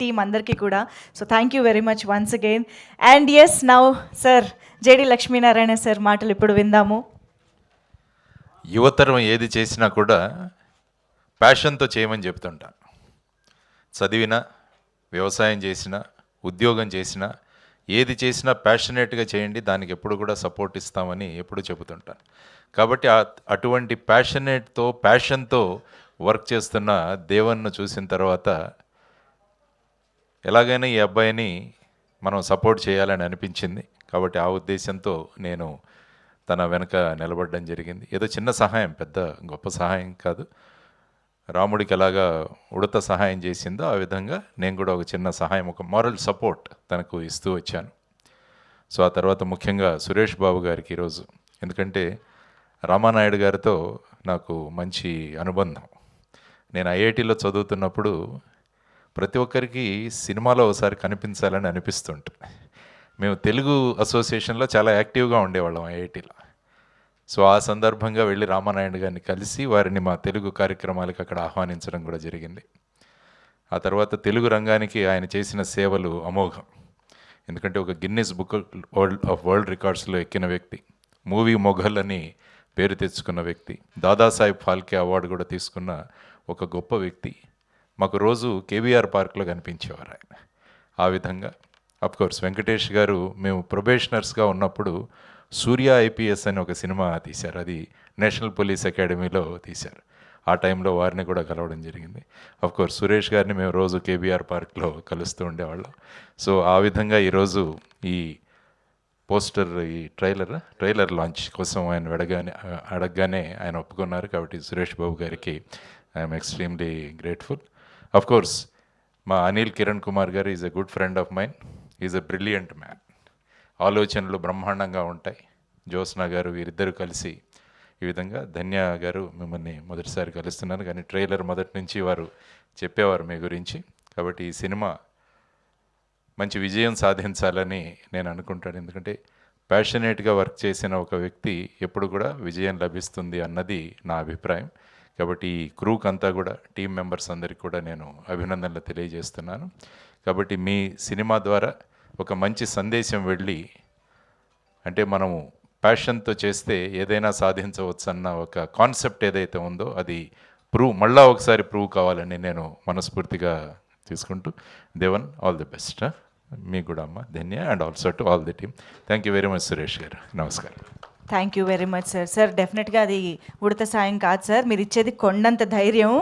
Team అందరికీ కూడా. So thank you very much once again. And as now sir JD Lakshminarayana sir మాటలు ఇప్పుడు విందాము. యువతరం ఏది చేసినా కూడా ప్యాషన్తో చేయమని చెప్తుంటా. చదివినా, వ్యవసాయం చేసినా, ఉద్యోగం చేసినా, ఏది చేసినా ప్యాషనేట్గా చేయండి, దానికి ఎప్పుడు కూడా సపోర్ట్ ఇస్తామని ఎప్పుడు చెబుతుంటాను. కాబట్టి అటువంటి ప్యాషన్తో వర్క్ చేస్తున్న దేవన్ను చూసిన తర్వాత ఎలాగైనా ఈ అబ్బాయిని మనం సపోర్ట్ చేయాలని అనిపించింది. కాబట్టి ఆ ఉద్దేశంతో నేను తన వెనక నిలబడడం జరిగింది. ఏదో చిన్న సహాయం, పెద్ద గొప్ప సహాయం కాదు. రాముడికి ఎలాగా ఉడత సహాయం చేసిందో ఆ విధంగా నేను కూడా ఒక చిన్న సహాయం, ఒక మారల్ సపోర్ట్ తనకు ఇస్తూ వచ్చాను. సో ఆ తర్వాత ముఖ్యంగా సురేష్ బాబు గారికి ఈరోజు, ఎందుకంటే రామానాయుడు గారితో నాకు మంచి అనుబంధం. నేను ఐఐటీలో చదువుతున్నప్పుడు ప్రతి ఒక్కరికి సినిమాలో ఒకసారి కనిపించాలని అనిపిస్తుంటుంది. మేము తెలుగు అసోసియేషన్లో చాలా యాక్టివ్గా ఉండేవాళ్ళం ఐఐటీలో. సో ఆ సందర్భంగా వెళ్ళి రామానాయుడు గారిని కలిసి వారిని మా తెలుగు కార్యక్రమాలకు అక్కడ ఆహ్వానించడం కూడా జరిగింది. ఆ తర్వాత తెలుగు రంగానికి ఆయన చేసిన సేవలు అమోఘం. ఎందుకంటే ఒక గిన్నిస్ బుక్ ఆఫ్ వరల్డ్ రికార్డ్స్లో ఎక్కిన వ్యక్తి, మూవీ మొఘల్ అని పేరు తెచ్చుకున్న వ్యక్తి, దాదాసాహెబ్ ఫాల్కే అవార్డు కూడా తీసుకున్న ఒక గొప్ప వ్యక్తి. మాకు రోజు కేబీఆర్ పార్క్లో కనిపించేవారు ఆయన. ఆ విధంగా అఫ్కోర్స్ వెంకటేష్ గారు మేము ప్రొబేషనర్స్గా ఉన్నప్పుడు సూర్య ఐపీఎస్ అని ఒక సినిమా తీశారు. అది నేషనల్ పోలీస్ అకాడమీలో తీశారు. ఆ టైంలో వారిని కూడా కలవడం జరిగింది. అఫ్కోర్స్ సురేష్ గారిని మేము రోజు కేబీఆర్ పార్క్లో కలుస్తూ ఉండేవాళ్ళం. సో ఆ విధంగా ఈరోజు ఈ పోస్టర్, ఈ ట్రైలర్ లాంచ్ కోసం ఆయన అడగగానే ఆయన ఒప్పుకున్నారు. కాబట్టి సురేష్ బాబు గారికి ఐఎమ్ ఎక్స్ట్రీమ్లీ గ్రేట్ఫుల్. అఫ్కోర్స్ మా Anil Kiran Kumar garu is a good friend of mine, is a brilliant man. ఆలోచనలు బ్రహ్మాండంగా ఉంటాయి. జ్యోత్స్న గారు వీరిద్దరూ కలిసి ఈ విధంగా, ధన్య గారు మిమ్మల్ని మొదటిసారి కలుస్తున్నాను, కానీ ట్రైలర్ మొదటి నుంచి వారు చెప్పేవారు మీ గురించి. కాబట్టి ఈ సినిమా మంచి విజయం సాధించాలని నేను అనుకుంటాను. ఎందుకంటే ప్యాషనేట్గా వర్క్ చేసిన ఒక వ్యక్తి ఎప్పుడు కూడా విజయం లభిస్తుంది అన్నది నా అభిప్రాయం. కాబట్టి ఈ క్రూక్ అంతా కూడా, టీం మెంబర్స్ అందరికీ కూడా నేను అభినందనలు తెలియజేస్తున్నాను. కాబట్టి మీ సినిమా ద్వారా ఒక మంచి సందేశం వెళ్ళి, అంటే మనము ప్యాషన్తో చేస్తే ఏదైనా సాధించవచ్చు అన్న ఒక కాన్సెప్ట్ ఏదైతే ఉందో అది మళ్ళా ఒకసారి ప్రూవ్ కావాలని నేను మనస్ఫూర్తిగా తీసుకుంటూ, దేవన్ ఆల్ ది బెస్ట్. మీకు కూడా అమ్మ Dhanya, and also to all the team. Thank you very much Suresh garu. నమస్కారం. Thank you very much sir. Sir డెఫినెట్గా అది ఉడత సాయం కాదు సార్, మీరు ఇచ్చేది కొండంత ధైర్యం.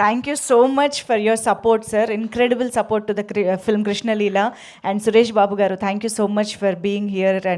Thank you so much for your support sir, incredible support to the film Krishnaleela. And Suresh Babu garu, thank you so much for being here and